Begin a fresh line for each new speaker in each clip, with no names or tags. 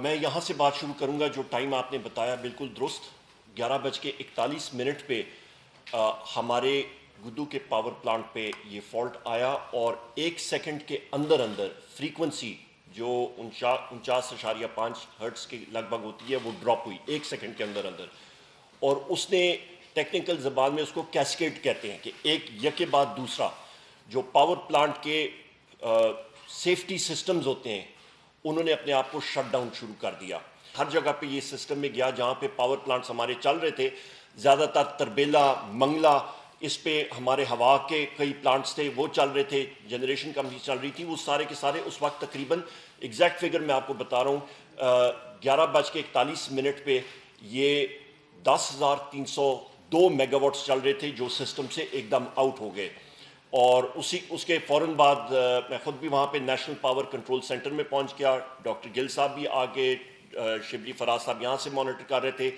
میں یہاں سے بات شروع کروں گا. جو ٹائم آپ نے بتایا بالکل درست. 11:41 پہ ہمارے گدو کے پاور پلانٹ پہ یہ فالٹ آیا اور 1 سیکنڈ کے اندر اندر فریکوینسی جو 49.5 ہرٹز کے لگ بھگ ہوتی ہے وہ ڈراپ ہوئی 1 سیکنڈ کے اندر اندر. اور اس نے ٹیکنیکل زبان میں اس کو کیسکیڈ کہتے ہیں کہ ایک یکے بعد دوسرا جو پاور پلانٹ کے سیفٹی سسٹمز ہوتے ہیں انہوں نے اپنے آپ کو شٹ ڈاؤن شروع کر دیا. ہر جگہ پہ یہ سسٹم میں گیا جہاں پہ پاور پلانٹس ہمارے چل رہے تھے. زیادہ تر تربیلا، منگلا، اس پہ ہمارے ہوا کے کئی پلانٹس تھے وہ چل رہے تھے. جنریشن کمپنی چل رہی تھی. وہ سارے کے سارے اس وقت تقریباً ایگزیکٹ فگر میں آپ کو بتا رہا ہوں 11:41 پہ یہ 10,302 میگا واٹس چل رہے تھے جو سسٹم سے ایک دم آؤٹ ہو گئے. اور اس کے فوراً بعد میں خود بھی وہاں پہ نیشنل پاور کنٹرول سینٹر میں پہنچ گیا. ڈاکٹر گل صاحب بھی آگے، شبلی فراز صاحب یہاں سے مانیٹر کر رہے تھے.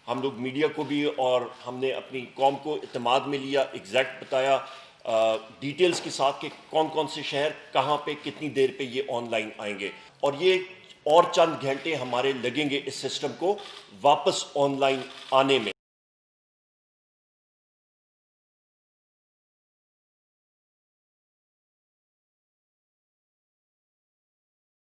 ہم لوگ میڈیا کو بھی اور ہم نے اپنی قوم کو اعتماد میں لیا، ایگزیکٹ بتایا ڈیٹیلز کے ساتھ کہ کون کون سے شہر کہاں پہ کتنی دیر پہ یہ آن لائن آئیں گے. اور یہ اور چند گھنٹے ہمارے لگیں گے اس سسٹم کو واپس آن لائن آنے میں.